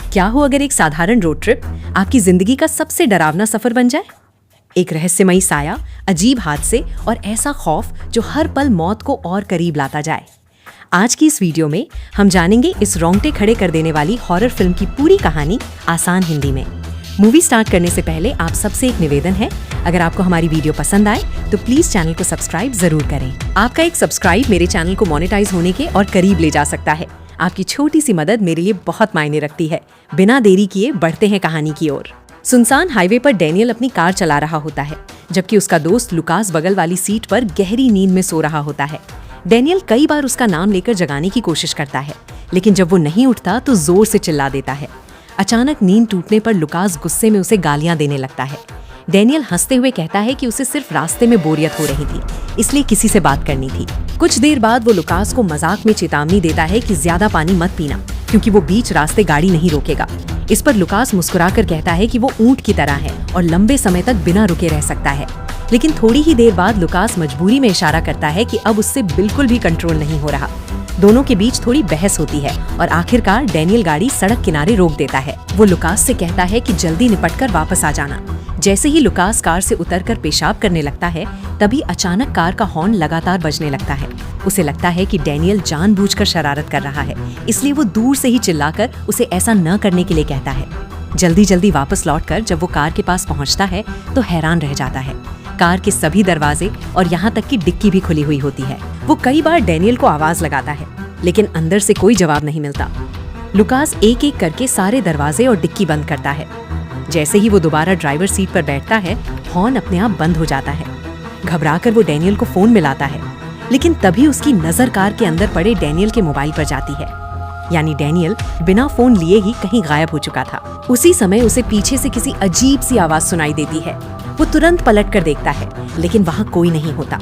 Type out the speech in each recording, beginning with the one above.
क्या हो अगर एक साधारण रोड ट्रिप आपकी जिंदगी का सबसे डरावना सफर बन जाए? एक रहस्यमयी साया, अजीब हादसे और ऐसा खौफ जो हर पल मौत को और करीब लाता जाए। आज की इस वीडियो में हम जानेंगे इस रोंगटे खड़े कर देने वाली हॉरर फिल्म की पूरी कहानी आसान हिंदी में। मूवी स्टार्ट करने से पहले आप सबसे एक निवेदन है, अगर आपको हमारी वीडियो पसंद आए तो प्लीज चैनल को सब्सक्राइब जरूर करें। आपका एक सब्सक्राइब मेरे चैनल को मोनेटाइज होने के और करीब ले जा सकता है। आपकी छोटी सी मदद मेरे लिए बहुत मायने रखती है। बिना देरी किए बढ़ते हैं कहानी की ओर। सुनसान हाईवे पर डैनियल अपनी कार चला रहा होता है, जबकि उसका दोस्त लुकास बगल वाली सीट पर गहरी नींद में सो रहा होता है। डैनियल कई बार उसका नाम लेकर जगाने की कोशिश करता है, लेकिन जब वो नहीं उठता तो जोर से चिल्ला देता है। अचानक नींद टूटने पर लुकास गुस्से में उसे गालियां देने लगता है। डैनियल हंसते हुए कहता है कि उसे सिर्फ रास्ते में बोरियत हो रही थी, इसलिए किसी से बात करनी थी। कुछ देर बाद वो लुकास को मजाक में चेतावनी देता है कि ज्यादा पानी मत पीना, क्योंकि वो बीच रास्ते गाड़ी नहीं रोकेगा। इस पर लुकास मुस्कुराकर कहता है कि वो ऊंट की तरह है और लंबे समय तक बिना रुके रह सकता है। लेकिन थोड़ी ही देर बाद लुकास मजबूरी में इशारा करता है कि अब उससे बिल्कुल भी कंट्रोल नहीं हो रहा। दोनों के बीच थोड़ी बहस होती है और आखिरकार डैनियल गाड़ी सड़क किनारे रोक देता है। वो लुकास से कहता है कि जल्दी निपटकर वापस आ जाना। जैसे ही लुकास कार से उतरकर पेशाब करने लगता है, तभी अचानक कार का हॉर्न लगातार बजने लगता है। उसे लगता है कि डैनियल जानबूझकर शरारत कर रहा है, इसलिए वो दूर से ही चिल्लाकर उसे ऐसा न करने के लिए कहता है। जल्दी जल्दी वापस लौटकर जब वो कार के पास पहुंचता है तो हैरान रह जाता है। कार के सभी दरवाजे और यहाँ तक कि डिक्की भी खुली हुई होती है। वो कई बार डैनियल को आवाज लगाता है, लेकिन अंदर से कोई जवाब नहीं मिलता। लुकास एक एक करके सारे दरवाजे और डिक्की बंद करता है। जैसे ही वो दोबारा ड्राइवर सीट पर बैठता है, हॉर्न अपने आप बंद हो जाता है। घबराकर वो डैनियल को फोन मिलाता है, लेकिन तभी उसकी नजर कार के अंदर पड़े डैनियल के मोबाइल पर जाती है। यानी डैनियल बिना फोन लिए ही कहीं गायब हो चुका था। उसी समय उसे पीछे से किसी अजीब सी आवाज सुनाई देती है। वो तुरंत पलट कर देखता है, लेकिन वहाँ कोई नहीं होता।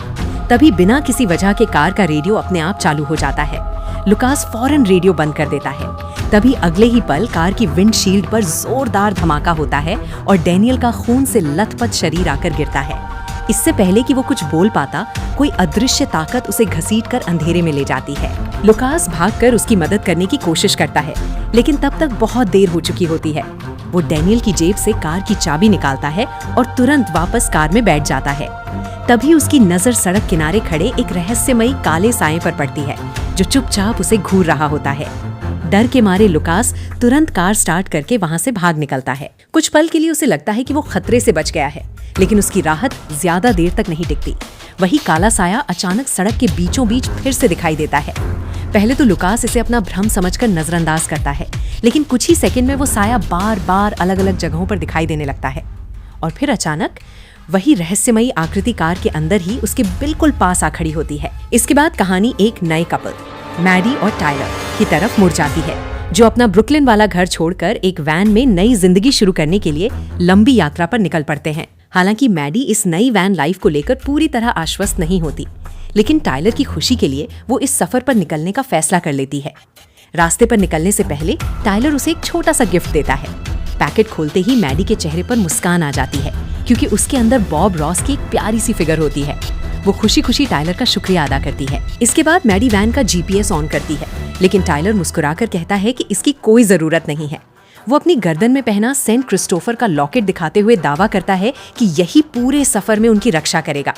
तभी बिना किसी वजह के कार का रेडियो अपने आप चालू हो जाता है। लुकास फौरन रेडियो बंद कर देता है। तभी अगले ही पल कार की विंडशील्ड पर जोरदार धमाका होता है और डैनियल का खून से लथपथ शरीर आकर गिरता है। इससे पहले कि वो कुछ बोल पाता, कोई अदृश्य ताकत उसे घसीटकर अंधेरे में ले जाती है। लुकास भागकर उसकी मदद करने की कोशिश करता है, लेकिन तब तक बहुत देर हो चुकी होती है। वो डैनियल की जेब से कार की चाबी निकालता है और तुरंत वापस कार में बैठ जाता है। तभी उसकी नजर सड़क किनारे खड़े एक रहस्यमयी काले साए पर पड़ती है, जो चुपचाप उसे घूर रहा होता है। डर के मारे लुकास तुरंत कार स्टार्ट करके वहाँ से भाग निकलता है। कुछ पल के लिए उसे लगता है कि वो खतरे से बच गया है, लेकिन उसकी राहत ज्यादा देर तक नहीं टिकती। वही काला साया अचानक सड़क के बीचों बीच फिर से दिखाई देता है। पहले तो लुकास इसे अपना भ्रम समझकर नजरअंदाज करता है, लेकिन कुछ ही सेकंड में वो साया बार बार अलग अलग जगहों पर दिखाई देने लगता है। और फिर अचानक वही रहस्यमयी आकृति कार के अंदर ही उसके बिल्कुल पास आ खड़ी होती है। इसके बाद कहानी एक नए कपल मैडी और टायलर की तरफ मुड़ जाती है, जो अपना ब्रुकलिन वाला घर छोड़कर एक वैन में नई जिंदगी शुरू करने के लिए लंबी यात्रा पर निकल पड़ते हैं। हालांकि मैडी इस नई वैन लाइफ को लेकर पूरी तरह आश्वस्त नहीं होती, लेकिन टायलर की खुशी के लिए वो इस सफर पर निकलने का फैसला कर लेती है। रास्ते पर निकलने से पहले टायलर उसे एक छोटा सा गिफ्ट देता है। पैकेट खोलते ही मैडी के चेहरे पर मुस्कान आ जाती है, क्योंकि उसके अंदर बॉब रॉस की एक प्यारी सी फिगर होती है। वो खुशी खुशी टायलर का शुक्रिया अदा करती है। इसके बाद मैडी वैन का जीपीएस ऑन करती है, लेकिन टायलर मुस्कुराकर कहता है कि इसकी कोई जरूरत नहीं है। वो अपनी गर्दन में पहना सेंट क्रिस्टोफर का लॉकेट दिखाते हुए दावा करता है कि यही पूरे सफर में उनकी रक्षा करेगा।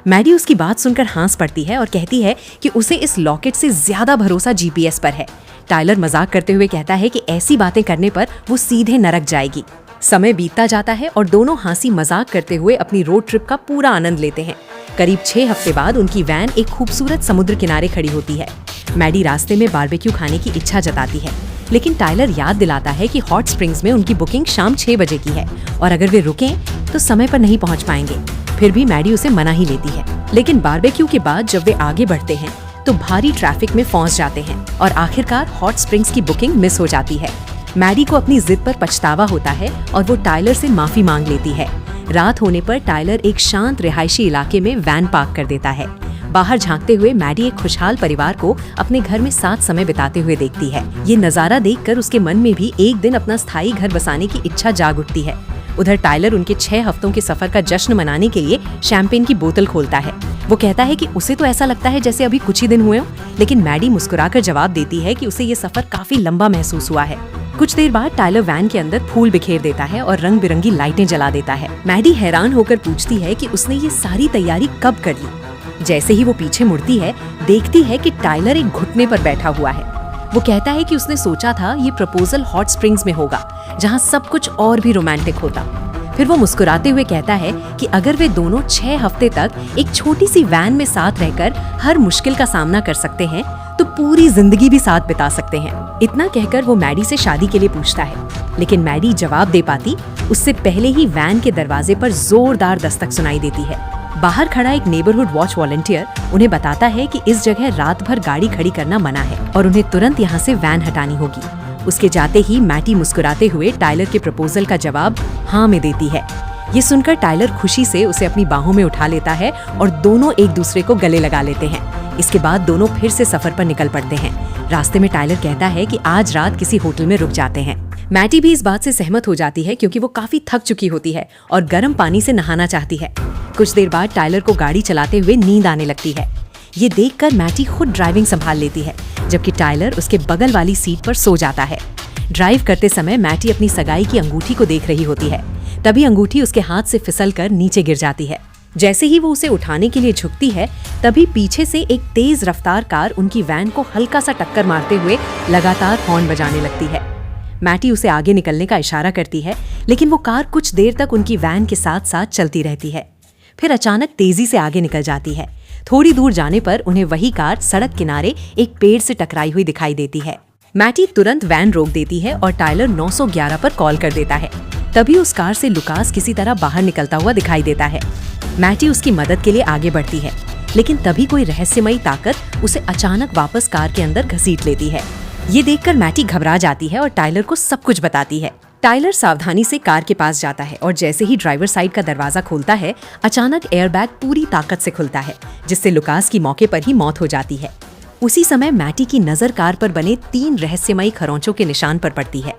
मैडी उसकी बात सुनकर हंस पड़ती है और कहती है कि उसे इस लॉकेट से ज्यादा भरोसा जीपीएस पर है। टायलर मजाक करते हुए कहता है कि ऐसी बातें करने पर वो सीधे नरक जाएगी। समय बीतता जाता है और दोनों हंसी मजाक करते हुए अपनी रोड ट्रिप का पूरा आनंद लेते हैं। करीब 6 हफ्ते बाद उनकी वैन एक खूबसूरत समुद्र किनारे खड़ी होती है। मैडी रास्ते में बारबेक्यू खाने की इच्छा जताती है, लेकिन टायलर याद दिलाता है कि हॉट स्प्रिंग्स में उनकी बुकिंग शाम 6 बजे की है और अगर वे रुकें तो समय पर नहीं पहुंच पाएंगे। फिर भी मैडी उसे मना ही लेती है। लेकिन बारबेक्यू के बाद जब वे आगे बढ़ते हैं तो भारी ट्रैफिक में फंस जाते हैं और आखिरकार हॉट स्प्रिंग्स की बुकिंग मिस हो जाती है। मैडी को अपनी जिद पर पछतावा होता है और वो टायलर से माफी मांग लेती है। रात होने पर टायलर एक शांत रिहायशी इलाके में वैन पार्क कर देता है। बाहर झांकते हुए मैडी एक खुशहाल परिवार को अपने घर में साथ समय बिताते हुए देखती है। ये नजारा देखकर उसके मन में भी एक दिन अपना स्थायी घर बसाने की इच्छा जाग उठती है। उधर टाइलर उनके 6 हफ्तों के सफर का जश्न मनाने के लिए शैंपेन की बोतल खोलता है। वो कहता है कि उसे तो ऐसा लगता है जैसे अभी कुछ ही दिन हुए हो, लेकिन मैडी मुस्कुराकर जवाब देती है कि उसे ये सफर काफी लंबा महसूस हुआ है। कुछ देर बाद टाइलर वैन के अंदर फूल बिखेर देता है और रंग बिरंगी लाइटें जला देता है। मैडी हैरान होकर पूछती है कि उसने ये सारी तैयारी कब कर ली। जैसे ही वो पीछे मुड़ती है, देखती है कि टाइलर एक घुटने पर बैठा हुआ है। वो कहता है कि उसने सोचा था ये प्रपोजल हॉट स्प्रिंग्स में होगा, जहाँ सब कुछ और भी रोमांटिक होता। फिर वो मुस्कुराते हुए कहता है कि अगर वे दोनों 6 हफ्ते तक एक छोटी सी वैन में साथ रहकर हर मुश्किल का सामना कर सकते हैं, तो पूरी जिंदगी भी साथ बिता सकते हैं। इतना कहकर वो मैडी से शादी के लिए पूछता है, लेकिन मैडी जवाब दे पाती उससे पहले ही वैन के दरवाजे पर जोरदार दस्तक सुनाई देती है। बाहर खड़ा एक नेबरहुड वॉच वॉलंटियर उन्हें बताता है कि इस जगह रात भर गाड़ी खड़ी करना मना है और उन्हें तुरंत यहाँ से वैन हटानी होगी। उसके जाते ही मैटी मुस्कुराते हुए टाइलर के प्रपोजल का जवाब हाँ में देती है। ये सुनकर टाइलर खुशी से उसे अपनी बाहों में उठा लेता है और दोनों एक दूसरे को गले लगा लेते हैं। इसके बाद दोनों फिर से सफर पर निकल पड़ते हैं। रास्ते में टाइलर कहता है कि आज रात किसी होटल में रुक जाते हैं। मैटी भी इस बात से सहमत हो जाती है क्योंकि वो काफी थक चुकी होती है और गर्म पानी से नहाना चाहती है। कुछ देर बाद टाइलर को गाड़ी चलाते हुए नींद आने लगती है। ये देखकर मैटी खुद ड्राइविंग संभाल लेती है, जबकि टाइलर उसके बगल वाली सीट पर सो जाता है। ड्राइव करते समय मैटी अपनी सगाई की अंगूठी को देख रही होती है। तभी अंगूठी उसके हाथ से फिसलकर नीचे गिर जाती है। जैसे ही वो उसे उठाने के लिए झुकती है, तभी पीछे से एक तेज रफ्तार कार उनकी वैन को हल्का सा टक्कर मारते हुए लगातार हॉर्न बजाने लगती है। मैटी उसे आगे निकलने का इशारा करती है, लेकिन वो कार कुछ देर तक उनकी वैन के साथ साथ चलती रहती है। फिर अचानक तेजी से आगे निकल जाती है। थोड़ी दूर जाने पर उन्हें वही कार सड़क किनारे एक पेड़ से टकराई हुई दिखाई देती है। मैटी तुरंत वैन रोक देती है और टाइलर 911 पर कॉल कर देता है। तभी उस कार से लुकास किसी तरह बाहर निकलता हुआ दिखाई देता है। मैटी उसकी मदद के लिए आगे बढ़ती है, लेकिन तभी कोई रहस्यमयी ताकत उसे अचानक वापस कार के अंदर घसीट लेती है। ये देखकर मैटी घबरा जाती है और टाइलर को सब कुछ बताती है। टाइलर सावधानी से कार के पास जाता है और जैसे ही ड्राइवर साइड का दरवाजा खोलता है, अचानक एयरबैग पूरी ताकत से खुलता है, जिससे लुकास की मौके पर ही मौत हो जाती है। उसी समय मैटी की नजर कार पर बने 3 रहस्यमयी खरोंचों के निशान पर पड़ती है।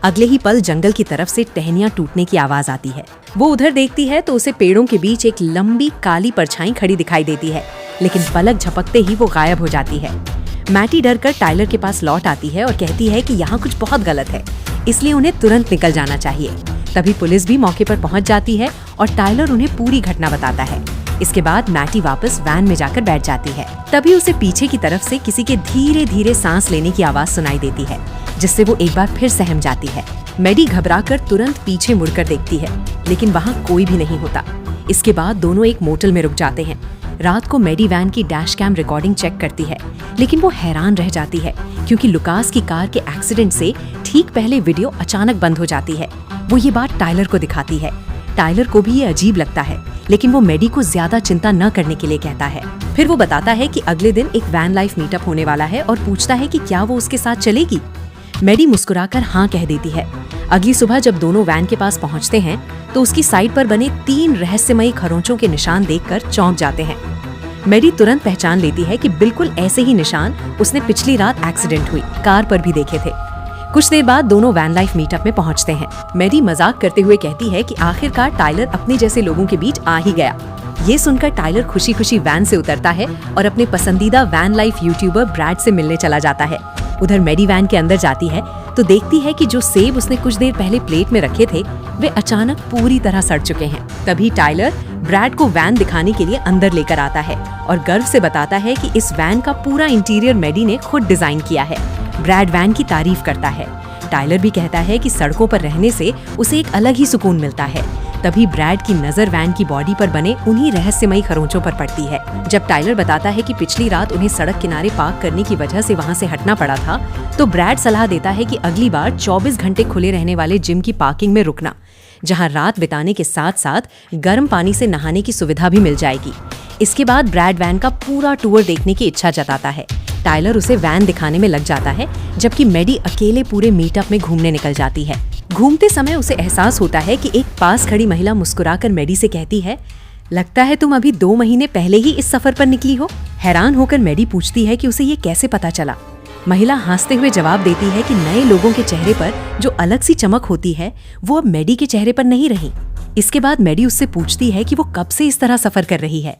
अगले ही पल जंगल की तरफ से टहनियां टूटने की आवाज आती है। वो उधर देखती है तो उसे पेड़ों के बीच एक लंबी काली परछाई खड़ी दिखाई देती है, लेकिन पलक झपकते ही वो गायब हो जाती है। मैटी डरकर टाइलर के पास लौट आती है और कहती है कि यहाँ कुछ बहुत गलत है, इसलिए उन्हें तुरंत निकल जाना चाहिए। तभी पुलिस भी मौके पर पहुंच जाती है और टाइलर उन्हें पूरी घटना बताता है। इसके बाद मैटी वापस वैन में जाकर बैठ जाती है। तभी उसे पीछे की तरफ से किसी के धीरे धीरे सांस लेने की आवाज सुनाई देती है, जिससे वो एक बार फिर सहम जाती है। मैडी घबराकर तुरंत पीछे मुड़कर देखती है, लेकिन वहाँ कोई भी नहीं होता। इसके बाद दोनों एक मोटल में रुक जाते हैं। रात को मैडी वैन की डैश कैम रिकॉर्डिंग चेक करती है, लेकिन वो हैरान रह जाती है क्योंकि लुकास की कार के एक्सीडेंट से ठीक पहले वीडियो अचानक बंद हो जाती है। वो ये बात टाइलर को दिखाती है। टाइलर को भी ये अजीब लगता है, लेकिन वो मैडी को ज्यादा चिंता न करने के लिए कहता है। फिर वो बताता है कि अगले दिन एक वैन लाइफ मीटअप होने वाला है और पूछता है कि क्या वो उसके साथ चलेगी। मैडी मुस्कुराकर हाँ कह देती है। अगली सुबह जब दोनों वैन के पास पहुंचते हैं, तो उसकी साइड पर बने 3 रहस्यमयी खरोंचों के निशान देखकर चौंक जाते हैं। मैडी तुरंत पहचान लेती है कि बिल्कुल ऐसे ही निशान उसने पिछली रात एक्सीडेंट हुई कार पर भी देखे थे। कुछ देर बाद दोनों वैन लाइफ मीटअप में पहुंचते हैं। मैडी मजाक करते हुए कहती है कि आखिरकार टाइलर अपने जैसे लोगों के बीच आ ही गया। ये सुनकर टाइलर खुशी खुशी वैन से उतरता है और अपने पसंदीदा वैन लाइफ यूट्यूबर ब्रैड से मिलने चला जाता है। उधर मैडी वैन के अंदर जाती है तो देखती है कि जो सेब उसने कुछ देर पहले प्लेट में रखे थे, वे अचानक पूरी तरह सड़ चुके हैं। तभी टाइलर ब्रैड को वैन दिखाने के लिए अंदर लेकर आता है और गर्व से बताता है कि इस वैन का पूरा इंटीरियर मैडी ने खुद डिजाइन किया है। ब्रैड वैन की तारीफ करता है। टाइलर भी कहता है कि सड़कों पर रहने से उसे एक अलग ही सुकून मिलता है। तभी ब्रैड की नजर वैन की बॉडी पर बने उन्हीं रहस्यमयी खरोंचों पर पड़ती है। जब टाइलर बताता है कि पिछली रात उन्हें सड़क किनारे पार्क करने की वजह से वहां से हटना पड़ा था, तो ब्रैड सलाह देता है कि अगली बार 24 घंटे खुले रहने वाले जिम की पार्किंग में रुकना, जहां रात बिताने के साथ साथ गर्म पानी से नहाने की सुविधा भी मिल जाएगी। इसके बाद ब्रैड वैन का पूरा टूर देखने की इच्छा जताता है। टाइलर उसे वैन दिखाने में लग जाता है, जबकि मैडी अकेले पूरे मीटअप में घूमने निकल जाती है। घूमते समय उसे एहसास होता है कि एक पास खड़ी महिला मुस्कुराकर मैडी से कहती है, लगता है तुम अभी 2 महीने पहले ही इस सफर पर निकली हो। हैरान होकर मैडी पूछती है कि उसे ये कैसे पता चला। महिला हंसते हुए जवाब देती है कि नए लोगों के चेहरे पर जो अलग सी चमक होती है वो अब मैडी के चेहरे पर नहीं रही। इसके बाद मैडी उससे पूछती है कि वो कब से इस तरह सफर कर रही है।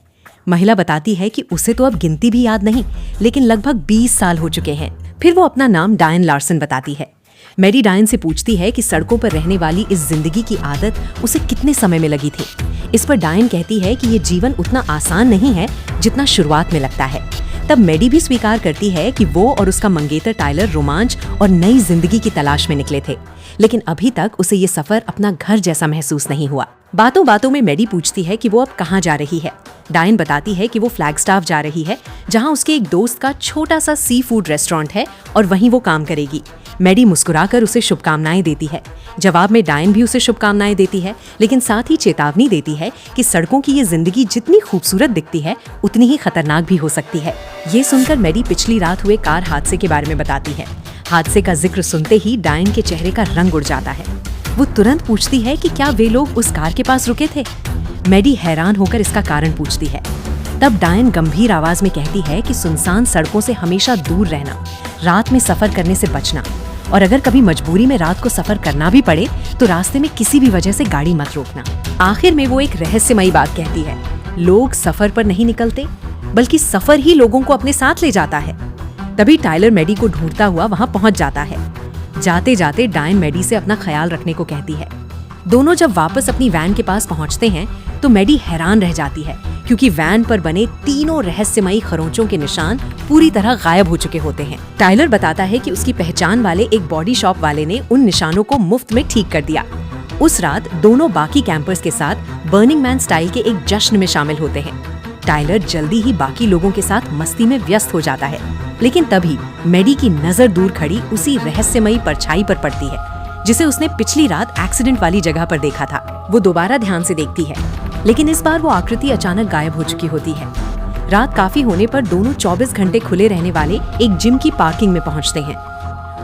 महिला बताती है कि उसे तो अब गिनती भी याद नहीं, लेकिन लगभग 20 साल हो चुके हैं। फिर वो अपना नाम डायन लार्सन बताती है। मैडी डायन से पूछती है कि सड़कों पर रहने वाली इस जिंदगी की आदत उसे कितने समय में लगी थी। इस पर डायन कहती है कि ये जीवन उतना आसान नहीं है जितना शुरुआत में लगता है। तब मैडी भी स्वीकार करती है कि वो और उसका मंगेतर टाइलर रोमांच और नई जिंदगी की तलाश में निकले थे, लेकिन अभी तक उसे ये सफर अपना घर जैसा महसूस नहीं हुआ। बातों बातों में मैडी पूछती है कि वो अब कहाँ जा रही है। डायन बताती है कि वो फ्लैगस्टाफ जा रही है, जहाँ उसके एक दोस्त का छोटा सा सी फूड रेस्टोरेंट है और वहीं वो काम करेगी। मैडी मुस्कुराकर उसे शुभकामनाएं देती है। जवाब में डायन भी उसे शुभकामनाएं देती है, लेकिन साथ ही चेतावनी देती है कि सड़कों की ये जिंदगी जितनी खूबसूरत दिखती है उतनी ही खतरनाक भी हो सकती है। ये सुनकर मैडी पिछली रात हुए कार हादसे के बारे में बताती है। हादसे का जिक्र सुनते ही डायन के चेहरे का रंग उड़ जाता है। वो तुरंत पूछती है कि क्या वे लोग उस कार के पास रुके थे। मैडी हैरान होकर इसका कारण पूछती है। तब डायन गंभीर आवाज में कहती है कि सुनसान सड़कों से हमेशा दूर रहना, रात में सफर करने से बचना, और अगर कभी मजबूरी में रात को सफर करना भी पड़े तो रास्ते में किसी भी वजह से गाड़ी मत रोकना। आखिर में वो एक रहस्यमयी बात कहती है, लोग सफर पर नहीं निकलते बल्कि सफर ही लोगों को अपने साथ ले जाता है। तभी टाइलर मैडी को ढूंढता हुआ वहां पहुंच जाता है। जाते जाते डायन मैडी से अपना ख्याल रखने को कहती है। दोनों जब वापस अपनी वैन के पास पहुंचते हैं तो मैडी हैरान रह जाती है, क्योंकि वैन पर बने तीनों रहस्यमयी खरोंचों के निशान पूरी तरह गायब हो चुके होते हैं। टाइलर बताता है कि उसकी पहचान वाले एक बॉडी शॉप वाले ने उन निशानों को मुफ्त में ठीक कर दिया। उस रात दोनों बाकी कैंपर्स के साथ बर्निंग मैन स्टाइल के एक जश्न में शामिल होते हैं। टाइलर जल्दी ही बाकी लोगों के साथ मस्ती में व्यस्त हो जाता है, लेकिन तभी मैडी की नजर दूर खड़ी उसी रहस्यमयी परछाई पर पड़ती है जिसे उसने पिछली रात एक्सीडेंट वाली जगह पर देखा था। वो दोबारा ध्यान से देखती है, लेकिन इस बार वो आकृति अचानक गायब हो चुकी होती है। रात काफी होने पर दोनों 24 घंटे खुले रहने वाले एक जिम की पार्किंग में पहुंचते हैं।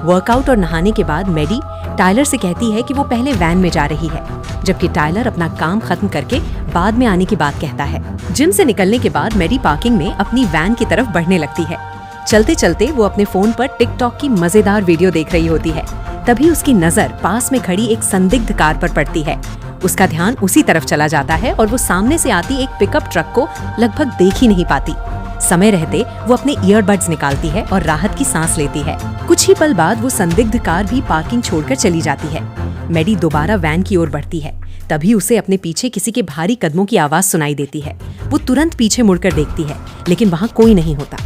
वर्कआउट और नहाने के बाद मैडी टाइलर से कहती है कि वो पहले वैन में जा रही है, जबकि टाइलर अपना काम खत्म करके बाद में आने की बात कहता है। जिम से निकलने के बाद मैडी पार्किंग में अपनी वैन की तरफ बढ़ने लगती है। चलते चलते वो अपने फोन पर टिकटॉक की मजेदार वीडियो देख रही होती है। तभी उसकी नजर पास में खड़ी एक संदिग्ध कार पर पड़ती है। उसका ध्यान उसी तरफ चला जाता है और वो सामने से आती एक पिकअप ट्रक को लगभग देख ही नहीं पाती। समय रहते वो अपने ईयरबड्स निकालती है और राहत की सांस लेती है। कुछ ही पल बाद वो संदिग्ध कार भी पार्किंग छोड़कर चली जाती है। मैडी दोबारा वैन की ओर बढ़ती है। तभी उसे अपने पीछे किसी के भारी कदमों की आवाज सुनाई देती है। वो तुरंत पीछे मुड़कर देखती है, लेकिन वहाँ कोई नहीं होता।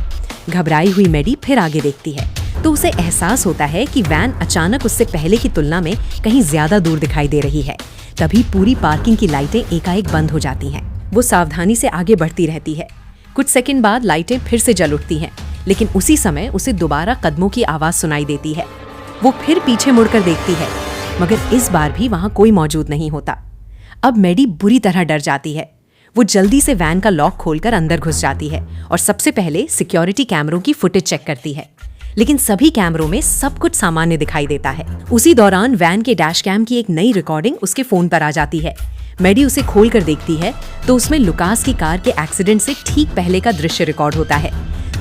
घबराई हुई मैडी फिर आगे देखती है तो उसे एहसास होता है कि वैन अचानक उससे पहले की तुलना में कहीं ज्यादा दूर दिखाई दे रही है। तभी पूरी पार्किंग की लाइटें एकाएक बंद हो जाती हैं। वो सावधानी से आगे बढ़ती रहती है। कुछ सेकंड बाद लाइटें फिर से जल उठती हैं, लेकिन उसी समय उसे दोबारा कदमों की आवाज सुनाई देती है। वो फिर पीछे मुड़कर देखती है, मगर इस बार भी वहां कोई मौजूद नहीं होता। अब मैडी बुरी तरह डर जाती है। वो जल्दी से वैन का लॉक खोलकर अंदर घुस जाती है और सबसे पहले सिक्योरिटी कैमरों की फुटेज चेक करती है, लेकिन सभी कैमरों में सब कुछ सामान्य दिखाई देता है। उसी दौरान वैन के डैश कैम की एक नई रिकॉर्डिंग उसके फोन पर आ जाती है। मैडी उसे खोलकर देखती है तो उसमें लुकास की कार के एक्सीडेंट से ठीक पहले का दृश्य रिकॉर्ड होता है।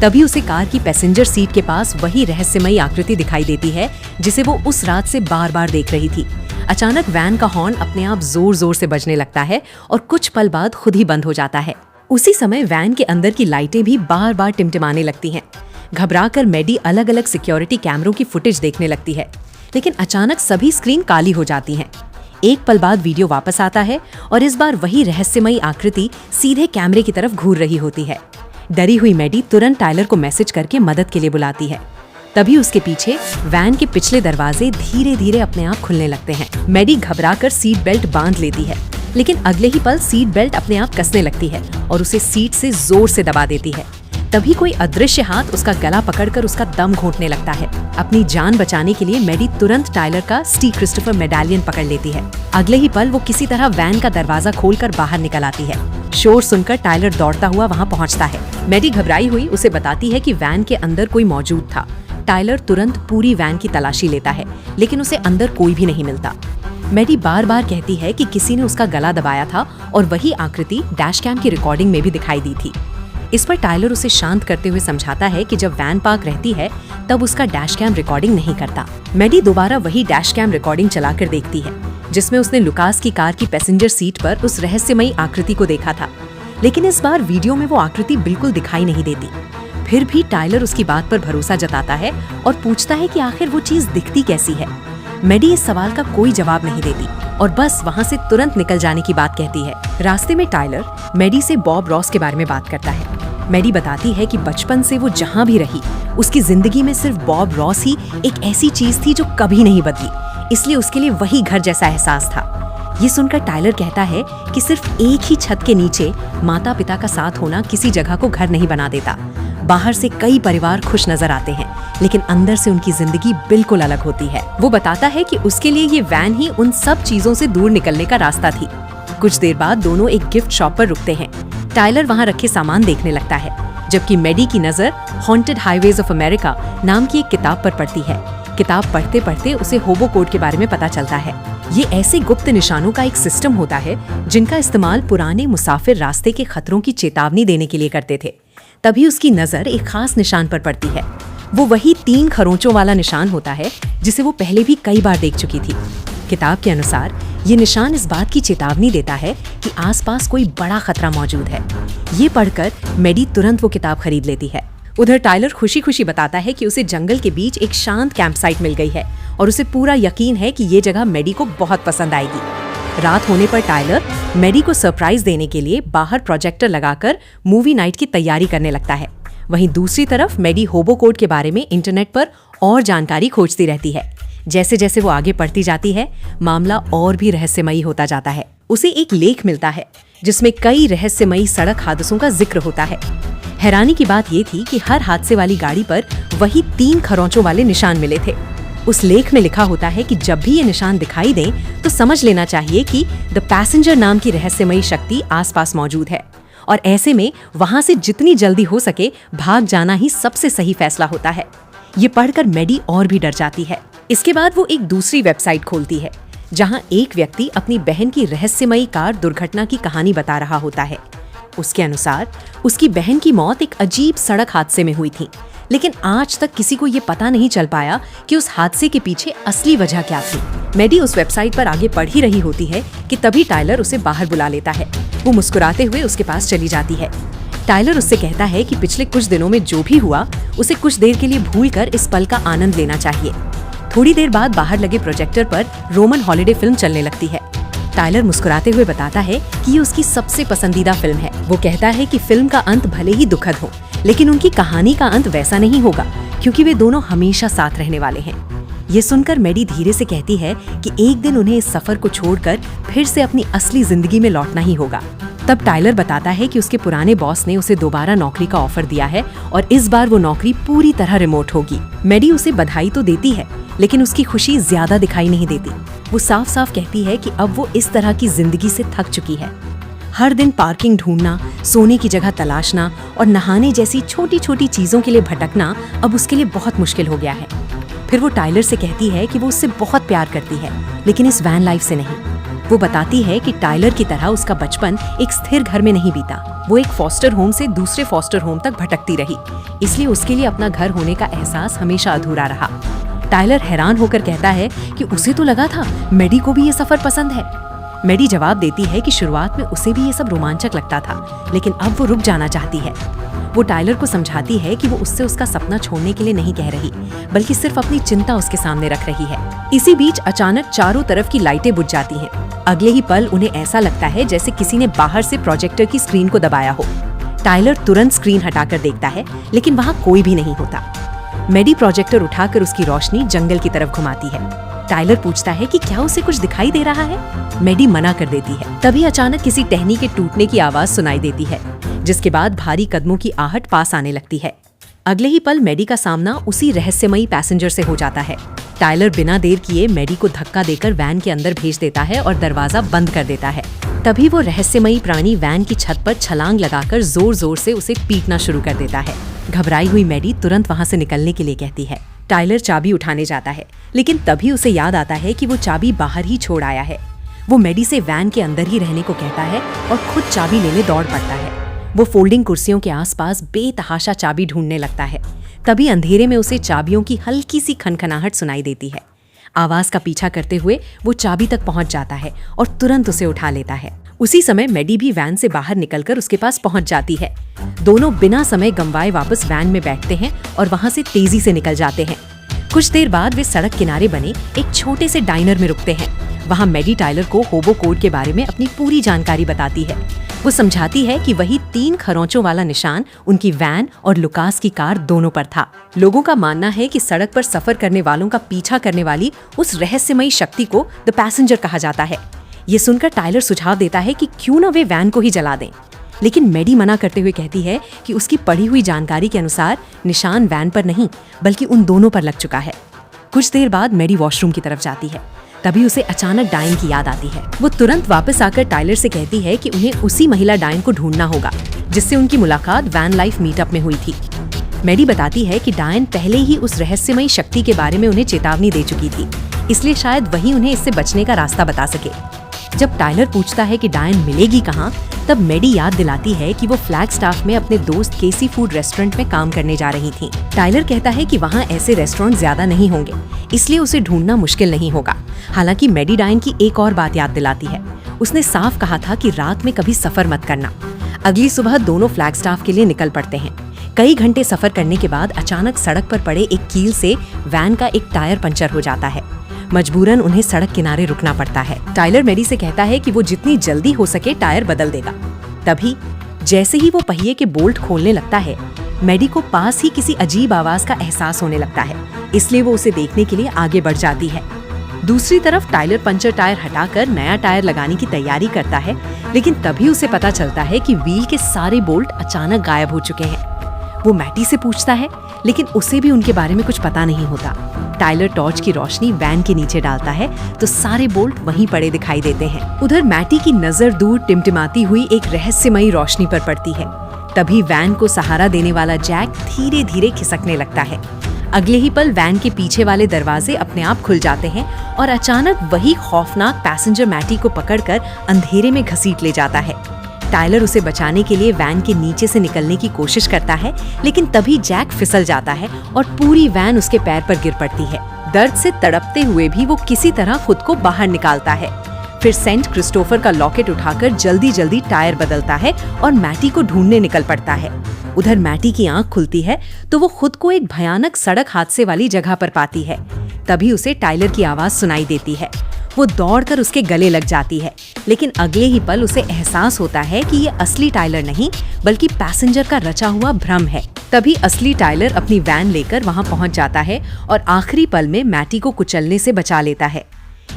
तभी उसे कार की पैसेंजर सीट के पास वही रहस्यमयी आकृति दिखाई देती है जिसे वो उस रात से बार बार देख रही थी। अचानक वैन का हॉर्न अपने आप जोर जोर से बजने लगता है और कुछ पल बाद खुद ही बंद हो जाता है। उसी समय वैन के अंदर की लाइटें भी बार बार टिमटिमाने लगती हैं। घबराकर मैडी अलग अलग सिक्योरिटी कैमरों की फुटेज देखने लगती है, लेकिन अचानक सभी स्क्रीन काली हो जाती हैं। एक पल बाद वीडियो वापस आता है और इस बार वही रहस्यमयी आकृति सीधे कैमरे की तरफ घूर रही होती है। डरी हुई मैडी तुरंत टाइलर को मैसेज करके मदद के लिए बुलाती है। तभी उसके पीछे वैन के पिछले दरवाजे धीरे धीरे अपने आप खुलने लगते हैं। मैडी घबराकर सीट बेल्ट बांध लेती है, लेकिन अगले ही पल सीट बेल्ट अपने आप कसने लगती है और उसे सीट से जोर से दबा देती है। तभी कोई अदृश्य हाथ उसका गला पकड़कर उसका दम घोंटने लगता है। अपनी जान बचाने के लिए मैडी तुरंत टाइलर का सी क्रिस्टोफर मेडालियन पकड़ लेती है। अगले ही पल वो किसी तरह वैन का दरवाजा खोलकर बाहर निकल आती है। शोर सुनकर टाइलर दौड़ता हुआ वहां पहुंचता है। मैडी घबराई हुई उसे बताती है कि वैन के अंदर कोई मौजूद था। टाइलर तुरंत पूरी वैन की तलाशी लेता है, लेकिन उसे अंदर कोई भी नहीं मिलता। मैडी बार बार कहती है कि किसी ने उसका गला दबाया था और वही आकृति डैश कैम की रिकॉर्डिंग में भी दिखाई दी थी। इस पर टाइलर उसे शांत करते हुए समझाता है कि जब वैन पार्क रहती है तब उसका डैश कैम रिकॉर्डिंग नहीं करता। मैडी दोबारा वही डैश कैम रिकॉर्डिंग चलाकर देखती है जिसमें उसने लुकास की कार की पैसेंजर सीट पर उस रहस्यमयी आकृति को देखा था, लेकिन इस बार वीडियो में वो आकृति बिल्कुल दिखाई नहीं देती। फिर भी टाइलर उसकी बात पर भरोसा जताता है और पूछता है कि आखिर वो चीज दिखती कैसी है। मैडी इस सवाल का कोई जवाब नहीं देती और बस वहाँ से तुरंत निकल जाने की बात कहती है। रास्ते में टाइलर मैडी से बॉब रॉस के बारे में बात करता है। मैडी बताती है कि बचपन से वो जहाँ भी रही उसकी जिंदगी में सिर्फ बॉब रॉस ही एक ऐसी चीज थी जो कभी नहीं बदली, इसलिए उसके लिए वही घर जैसा एहसास था। ये सुनकर टाइलर कहता है कि सिर्फ एक ही छत के नीचे माता पिता का साथ होना किसी जगह को घर नहीं बना देता। बाहर से कई परिवार खुश नजर आते हैं, लेकिन अंदर से उनकी जिंदगी बिल्कुल अलग होती है। वो बताता है कि उसके लिए ये वैन ही उन सब चीजों से दूर निकलने का रास्ता थी। कुछ देर बाद दोनों एक गिफ्ट शॉप पर रुकते हैं। टाइलर वहाँ रखे सामान देखने लगता है, जबकि मैडी की नजर हॉन्टेड हाईवेज ऑफ अमेरिका नाम की एक किताब पर पड़ती है। किताब पढ़ते पढ़ते उसे होबो कोड के बारे में पता चलता है। ये ऐसे गुप्त निशानों का एक सिस्टम होता है जिनका इस्तेमाल पुराने मुसाफिर रास्ते के खतरों की चेतावनी देने के लिए करते थे। तभी उसकी नजर एक खास निशान पर पड़ती है। वो वही 3 खरोंचों वाला निशान होता है जिसे वो पहले भी कई बार देख चुकी थी। किताब के अनुसार ये निशान इस बात की चेतावनी देता है कि आसपास कोई बड़ा खतरा मौजूद है। ये पढ़कर मैडी तुरंत वो किताब खरीद लेती है। उधर टाइलर खुशी खुशी बताता है कि उसे जंगल के बीच एक शांत कैंप साइट मिल गई है और उसे पूरा यकीन है कि ये जगह मैडी को बहुत पसंद आएगी। रात होने पर टाइलर मैडी को सरप्राइज देने के लिए बाहर प्रोजेक्टर लगाकर मूवी नाइट की तैयारी करने लगता है। वहीं दूसरी तरफ मैडी होबो कोड के बारे में इंटरनेट पर और जानकारी खोजती रहती है। जैसे जैसे वो आगे बढ़ती जाती है, मामला और भी रहस्यमयी होता जाता है। उसे एक लेख मिलता है जिसमें कई रहस्यमयी सड़क हादसों का जिक्र होता है। हैरानी की बात ये थी कि हर हादसे वाली गाड़ी पर वही 3 खरोंचों वाले निशान मिले थे। उस लेख में लिखा होता है कि जब भी ये निशान दिखाई दें तो समझ लेना चाहिए कि द पैसेंजर नाम की रहस्यमयी शक्ति आसपास मौजूद है और ऐसे में वहां से जितनी जल्दी हो सके भाग जाना ही सबसे सही फैसला होता है। ये पढ़कर मैडी और भी डर जाती है। इसके बाद वो एक दूसरी वेबसाइट खोलती है जहां एक व्यक्ति अपनी बहन की रहस्यमयी कार दुर्घटना की कहानी बता रहा होता है। उसके अनुसार उसकी बहन की मौत एक अजीब सड़क हादसे में हुई थी, लेकिन आज तक किसी को ये पता नहीं चल पाया कि उस हादसे के पीछे असली वजह क्या थी। मैडी उस वेबसाइट पर आगे पढ़ ही रही होती है कि तभी टाइलर उसे बाहर बुला लेता है। वो मुस्कुराते हुए उसके पास चली जाती है। टाइलर उससे कहता है कि पिछले कुछ दिनों में जो भी हुआ उसे कुछ देर के लिए भूलकर इस पल का आनंद लेना चाहिए। थोड़ी देर बाद बाहर लगे प्रोजेक्टर पर रोमन हॉलिडे फिल्म चलने लगती है। टाइलर मुस्कुराते हुए बताता है कि ये उसकी सबसे पसंदीदा फिल्म है। वो कहता है कि फिल्म का अंत भले ही दुखद हो, लेकिन उनकी कहानी का अंत वैसा नहीं होगा क्योंकि वे दोनों हमेशा साथ रहने वाले हैं। ये सुनकर मैडी धीरे से कहती है कि एक दिन उन्हें इस सफर को छोड़कर फिर से अपनी असली जिंदगी में लौटना ही होगा। तब टाइलर बताता है कि उसके पुराने बॉस ने उसे दोबारा नौकरी का ऑफर दिया है और इस बार वो नौकरी पूरी तरह रिमोट होगी। मैडी उसे बधाई तो देती है, लेकिन उसकी खुशी ज्यादा दिखाई नहीं देती। वो साफ साफ कहती है कि अब वो इस तरह की जिंदगी से थक चुकी है। हर दिन पार्किंग ढूंढना, सोने की जगह तलाशना और नहाने जैसी छोटी छोटी चीजों के लिए भटकना अब उसके लिए बहुत मुश्किल हो गया है। फिर वो टाइलर से कहती है कि वो उससे बहुत प्यार करती है, लेकिन इस वैन लाइफ से नहीं। वो बताती है कि टाइलर की तरह उसका बचपन एक स्थिर घर में नहीं बीता। वो एक फॉस्टर होम से दूसरे फॉस्टर होम तक भटकती रही, इसलिए उसके लिए अपना घर होने का एहसास हमेशा अधूरा रहा। टाइलर हैरान होकर कहता है कि उसे तो लगा था मैडी को भी ये सफर पसंद है। मैडी जवाब देती है कि शुरुआत में उसे भी ये सब रोमांचक लगता था, लेकिन अब वो रुक जाना चाहती है। वो टाइलर को समझाती है कि वो उससे उसका सपना छोड़ने के लिए नहीं कह रही, बल्कि सिर्फ अपनी चिंता उसके सामने रख रही है। इसी बीच अचानक चारों तरफ की लाइटें बुझ जाती हैं। अगले ही पल उन्हें ऐसा लगता है जैसे किसी ने बाहर से प्रोजेक्टर की स्क्रीन को दबाया हो। टाइलर तुरंत स्क्रीन हटाकर देखता है, लेकिन वहाँ कोई भी नहीं होता। मैडी प्रोजेक्टर उठाकर उसकी रोशनी जंगल की तरफ घुमाती है। टाइलर पूछता है कि क्या उसे कुछ दिखाई दे रहा है। मैडी मना कर देती है। तभी अचानक किसी टहनी के टूटने की आवाज सुनाई देती है, जिसके बाद भारी कदमों की आहट पास आने लगती है। अगले ही पल मैडी का सामना उसी रहस्यमयी पैसेंजर से हो जाता है। टाइलर बिना देर किए मैडी को धक्का देकर वैन के अंदर भेज देता है और दरवाजा बंद कर देता है। तभी वो रहस्यमयी प्राणी वैन की छत पर छलांग लगाकर जोर जोर से उसे पीटना शुरू कर देता है। घबराई हुई मैडी तुरंत वहां से निकलने के लिए कहती है। टाइलर चाबी उठाने जाता है, लेकिन तभी उसे याद आता है कि वो चाबी बाहर ही छोड़ आया है। वो मैडी से वैन के अंदर ही रहने को कहता है और खुद चाबी लेने दौड़ पड़ता है। वो फोल्डिंग कुर्सियों के आसपास बेतहाशा चाबी ढूंढने लगता है। तभी अंधेरे में उसे चाबियों की हल्की सी खनखनाहट सुनाई देती है। आवाज का पीछा करते हुए वो चाबी तक पहुंच जाता है और तुरंत उसे उठा लेता है। उसी समय मैडी भी वैन से बाहर निकलकर उसके पास पहुंच जाती है। दोनों बिना समय गंवाए वापस वैन में बैठते हैं और वहां से तेजी से निकल जाते हैं। कुछ देर बाद वे सड़क किनारे बने एक छोटे से डाइनर में रुकते हैं। वहां मैडी टायलर को होबो कोड के बारे में अपनी पूरी जानकारी बताती है। वो समझाती है कि वही 3 खरोंचों वाला निशान उनकी वैन और लुकास की कार दोनों पर था। लोगों का मानना है कि सड़क पर सफर करने वालों का पीछा करने वाली उस रहस्यमयी शक्ति को द पैसेंजर कहा जाता है। ये सुनकर टायलर सुझाव देता है कि क्यों न वे वैन को ही जला दें, लेकिन मैडी मना करते हुए कहती है कि उसकी पढ़ी हुई जानकारी के अनुसार निशान वैन पर नहीं बल्कि उन दोनों पर लग चुका है। कुछ देर बाद मैडी वॉशरूम की तरफ जाती है। तभी उसे अचानक डायन की याद आती है। वो तुरंत वापस आकर टायलर से कहती है कि उन्हें उसी महिला डायन को ढूंढना होगा जिससे उनकी मुलाकात वैन लाइफ मीटअप में हुई थी। मैडी बताती है कि डायन पहले ही उस रहस्यमयी शक्ति के बारे में उन्हें चेतावनी दे चुकी थी, इसलिए शायद वही उन्हें इससे बचने का रास्ता बता सके। जब टायलर पूछता है कि डायन मिलेगी कहाँ, तब मैडी याद दिलाती है कि वो फ्लैगस्टाफ में अपने दोस्त केसी फूड रेस्टोरेंट में काम करने जा रही थी। टायलर कहता है कि वहाँ ऐसे रेस्टोरेंट ज्यादा नहीं होंगे, इसलिए उसे ढूंढना मुश्किल नहीं होगा। हालांकि मैडी डायन की एक और बात याद दिलाती है। उसने साफ कहा था कि रात में कभी सफर मत करना। अगली सुबह दोनों फ्लैगस्टाफ के लिए निकल पड़ते हैं। कई घंटे सफर करने के बाद अचानक सड़क पर पड़े एक कील से वैन का एक टायर पंचर हो जाता है। मजबूरन उन्हें सड़क किनारे रुकना पड़ता है। टायलर मैडी से कहता है कि वो जितनी जल्दी हो सके टायर बदल देगा। तभी जैसे ही वो पहिए के बोल्ट खोलने लगता है, मैडी को पास ही किसी अजीब आवाज का एहसास होने लगता है, इसलिए वो उसे देखने के लिए आगे बढ़ जाती है। दूसरी तरफ टायलर पंचर टायर हटाकर नया टायर लगाने की तैयारी करता है, लेकिन तभी उसे पता चलता है कि व्हील के सारे बोल्ट अचानक गायब हो चुके हैं। वो मैटी से पूछता है, लेकिन उसे भी उनके बारे में कुछ पता नहीं होता। टायलर टॉर्च की रोशनी वैन के नीचे डालता है तो सारे बोल्ट वहीं पड़े दिखाई देते हैं। उधर मैटी की नजर दूर टिमटिमाती हुई एक रहस्यमयी रोशनी पर पड़ती है। तभी वैन को सहारा देने वाला जैक धीरे धीरे खिसकने लगता है। अगले ही पल वैन के पीछे वाले दरवाजे अपने आप खुल जाते हैं और अचानक वही खौफनाक पैसेंजर मैटी को पकड़कर अंधेरे में घसीट ले जाता है। टायलर उसे बचाने के लिए वैन के नीचे से निकलने की कोशिश करता है, लेकिन तभी जैक फिसल जाता है और पूरी वैन उसके पैर पर गिर पड़ती है। दर्द से तड़पते हुए भी वो किसी तरह खुद को बाहर निकालता है। फिर सेंट क्रिस्टोफर का लॉकेट उठाकर जल्दी जल्दी टायर बदलता है और मैटी को ढूंढने निकल पड़ता है। उधर मैटी की आंख खुलती है तो वो खुद को एक भयानक सड़क हादसे वाली जगह पर पाती है। तभी उसे टायलर की आवाज सुनाई देती है। वो दौड़कर उसके गले लग जाती है, लेकिन अगले ही पल उसे एहसास होता है कि ये असली टायलर नहीं बल्कि पैसेंजर का रचा हुआ भ्रम है। तभी असली टायलर अपनी वैन लेकर वहां पहुंच जाता है और आखिरी पल में मैटी को कुचलने से बचा लेता है।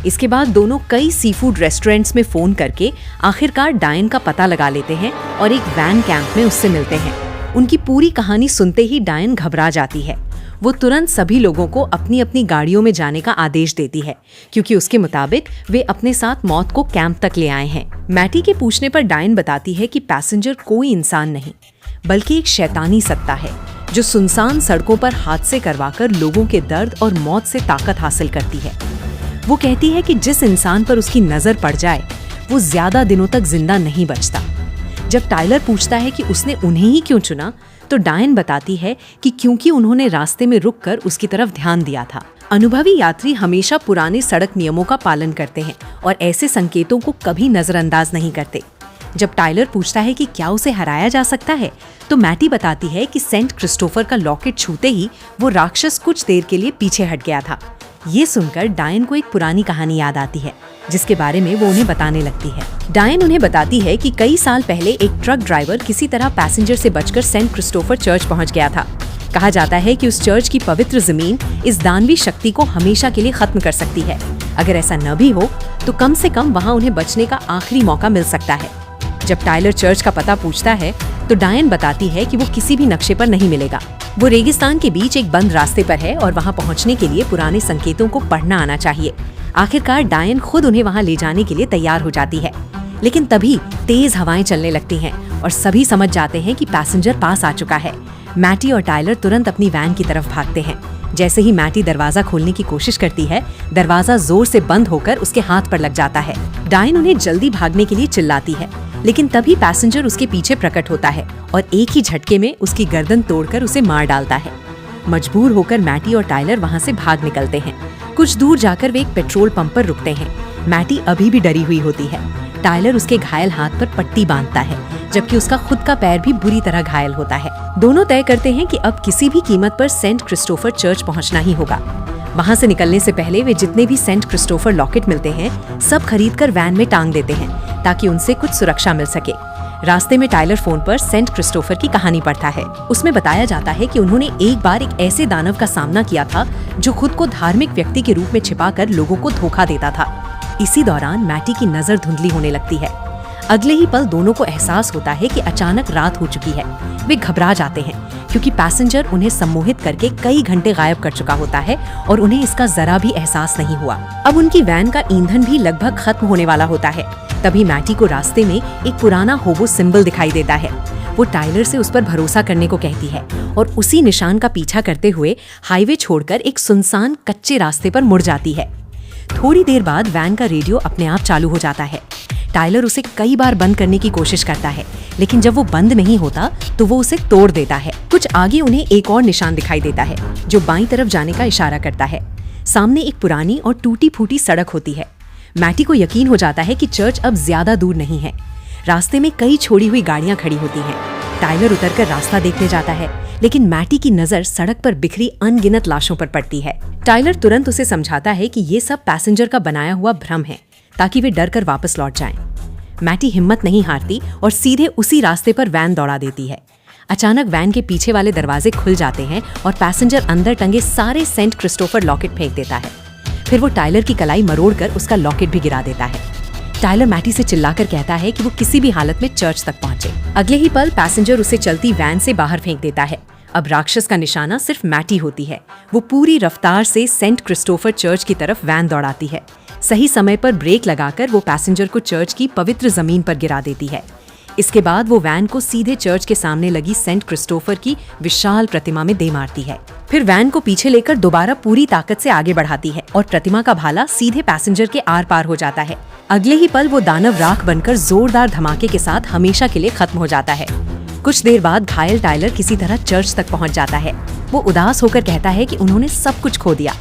इसके बाद दोनों कई सीफूड रेस्टोरेंट्स में फोन करके आखिरकार डायन का पता लगा लेते हैं और एक वैन कैंप में उससे मिलते हैं। उनकी पूरी कहानी सुनते ही डायन घबरा जाती है। वो तुरंत सभी लोगों को अपनी अपनी गाड़ियों में जाने का आदेश देती है, क्योंकि उसके मुताबिक वे अपने साथ मौत को कैंप तक ले आए हैं। मैटी के पूछने पर डायन बताती है कि पैसेंजर कोई इंसान नहीं बल्कि एक शैतानी सत्ता है जो सुनसान सड़कों पर हादसे करवाकर लोगों के दर्द और मौत से ताकत हासिल करती है। वो कहती है कि जिस इंसान पर उसकी नजर पड़ जाए वो ज्यादा दिनों तक जिंदा नहीं बचता। जब टायलर पूछता है कि उसने उन्हें ही क्यों चुना, तो डायन बताती है कि क्योंकि उन्होंने रास्ते में रुककर उसकी तरफ ध्यान दिया था। अनुभवी यात्री हमेशा पुराने सड़क नियमों का पालन करते हैं और ऐसे संकेतों को कभी नजरअंदाज नहीं करते। जब टायलर पूछता है कि क्या उसे हराया जा सकता है, तो मैटी बताती है कि सेंट क्रिस्टोफर का लॉकेट छूते ही वो राक्षस कुछ देर के लिए पीछे हट गया था। ये सुनकर डायन को एक पुरानी कहानी याद आती है, जिसके बारे में वो उन्हें बताने लगती है। डायन उन्हें बताती है कि कई साल पहले एक ट्रक ड्राइवर किसी तरह पैसेंजर से बचकर सेंट क्रिस्टोफर चर्च पहुंच गया था। कहा जाता है कि उस चर्च की पवित्र जमीन इस दानवी शक्ति को हमेशा के लिए खत्म कर सकती है। अगर ऐसा न भी हो तो कम से कम वहां उन्हें बचने का आखिरी मौका मिल सकता है। जब टायलर चर्च का पता पूछता है तो डायन बताती है कि वो किसी भी नक्शे पर नहीं मिलेगा। वो रेगिस्तान के बीच एक बंद रास्ते पर है और वहां पहुंचने के लिए पुराने संकेतों को पढ़ना आना चाहिए। आखिरकार डायन खुद उन्हें वहां ले जाने के लिए तैयार हो जाती है, लेकिन तभी तेज हवाएं चलने लगती हैं और सभी समझ जाते हैं कि पैसेंजर पास आ चुका है। मैटी और टायलर तुरंत अपनी वैन की तरफ भागते हैं। जैसे ही मैटी दरवाजा खोलने की कोशिश करती है, दरवाजा जोर से बंद होकर उसके हाथ पर लग जाता है। डायन उन्हें जल्दी भागने के लिए चिल्लाती है, लेकिन तभी पैसेंजर उसके पीछे प्रकट होता है और एक ही झटके में उसकी गर्दन तोड़कर उसे मार डालता है। मजबूर होकर मैटी और टाइलर वहाँ से भाग निकलते हैं। कुछ दूर जाकर वे एक पेट्रोल पंप पर रुकते हैं। मैटी अभी भी डरी हुई होती है। टाइलर उसके घायल हाथ पर पट्टी बांधता है, जबकि उसका खुद का पैर भी बुरी तरह घायल होता है। दोनों तय करते हैं कि अब किसी भी कीमत पर सेंट क्रिस्टोफर चर्च पहुंचना ही होगा। वहां से निकलने से पहले वे जितने भी सेंट क्रिस्टोफर लॉकेट मिलते हैं सब खरीदकर वैन में टांग देते हैं, ताकि उनसे कुछ सुरक्षा मिल सके। रास्ते में टाइलर फोन पर सेंट क्रिस्टोफर की कहानी पढ़ता है। उसमें बताया जाता है कि उन्होंने एक बार एक ऐसे दानव का सामना किया था जो खुद को धार्मिक व्यक्ति के रूप में छिपाकर लोगों को धोखा देता था। इसी दौरान मैटी की नजर धुंधली होने लगती है। अगले ही पल दोनों को एहसास होता है कि अचानक रात हो चुकी है। वे घबरा जाते हैं क्योंकि पैसेंजर उन्हें सम्मोहित करके कई घंटे गायब कर चुका होता है और उन्हें इसका जरा भी एहसास नहीं हुआ। अब उनकी वैन का ईंधन भी लगभग खत्म होने वाला होता है। तभी मैटी को रास्ते में एक पुराना होबो सिंबल दिखाई देता है। वो टाइलर से उस पर भरोसा करने को कहती है और उसी निशान का पीछा करते हुए हाईवे छोड़कर एक सुनसान कच्चे रास्ते पर मुड़ जाती है। थोड़ी देर बाद वैन का रेडियो अपने आप चालू हो जाता है। टाइलर उसे कई बार बंद करने की कोशिश करता है, लेकिन जब वो बंद नहीं होता तो वो उसे तोड़ देता है। कुछ आगे उन्हें एक और निशान दिखाई देता है जो बाईं तरफ जाने का इशारा करता है। सामने एक पुरानी और टूटी फूटी सड़क होती है। मैटी को यकीन हो जाता है कि चर्च अब ज्यादा दूर नहीं है। रास्ते में कई छोड़ी हुई गाड़ियां खड़ी होती हैं। टाइलर उतरकर रास्ता देखने जाता है, लेकिन मैटी की नजर सड़क पर बिखरी अनगिनत लाशों पर पड़ती है। टाइलर तुरंत उसे समझाता है कि ये सब पैसेंजर का बनाया हुआ भ्रम है, ताकि वे डर कर वापस लौट जाएं। मैटी हिम्मत नहीं हारती और सीधे उसी रास्ते पर वैन दौड़ा देती है। अचानक वैन के पीछे वाले दरवाजे खुल जाते हैं और पैसेंजर अंदर टंगे सारे सेंट क्रिस्टोफर लॉकेट फेंक देता है। फिर वो टाइलर की कलाई मरोड़कर उसका लॉकेट भी गिरा देता है। टाइलर मैटी से चिल्लाकर कहता है कि वो किसी भी हालत में चर्च तक पहुंचे। अगले ही पल पैसेंजर उसे चलती वैन से बाहर फेंक देता है। अब राक्षस का निशाना सिर्फ मैटी होती है। वो पूरी रफ्तार से सेंट क्रिस्टोफर चर्च की तरफ वैन दौड़ाती है। सही समय पर ब्रेक लगाकर वो पैसेंजर को चर्च की पवित्र जमीन पर गिरा देती है। इसके बाद वो वैन को सीधे चर्च के सामने लगी सेंट क्रिस्टोफर की विशाल प्रतिमा में दे मारती है। फिर वैन को पीछे लेकर दोबारा पूरी ताकत से आगे बढ़ाती है और प्रतिमा का भाला सीधे पैसेंजर के आर पार हो जाता है। अगले ही पल वो दानव राख बनकर जोरदार धमाके के साथ हमेशा के लिए खत्म हो जाता है। कुछ देर बाद घायल टाइलर किसी तरह चर्च तक पहुंच जाता है। वो उदास होकर कहता है कि उन्होंने सब कुछ खो दिया,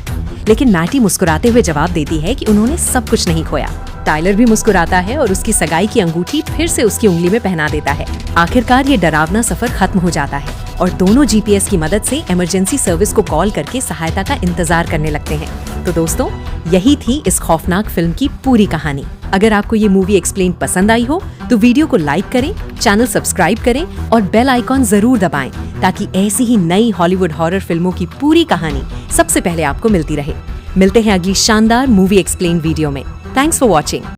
लेकिन मैटी मुस्कुराते हुए जवाब देती है कि उन्होंने सब कुछ नहीं खोया। टाइलर भी मुस्कुराता है और उसकी सगाई की अंगूठी फिर से उसकी उंगली में पहना देता है। आखिरकार ये डरावना सफर खत्म हो जाता है और दोनों जीपीएस की मदद से इमरजेंसी सर्विस को कॉल करके सहायता का इंतजार करने लगते हैं। तो दोस्तों, यही थी इस खौफनाक फिल्म की पूरी कहानी। अगर आपको ये मूवी एक्सप्लेन पसंद आई हो तो वीडियो को लाइक करें, चैनल सब्सक्राइब करें और बेल आइकॉन जरूर दबाएं, ताकि ऐसी ही नई हॉलीवुड हॉरर फिल्मों की पूरी कहानी सबसे पहले आपको मिलती रहे। मिलते हैं अगली शानदार मूवी एक्सप्लेन वीडियो में। Thanks for watching.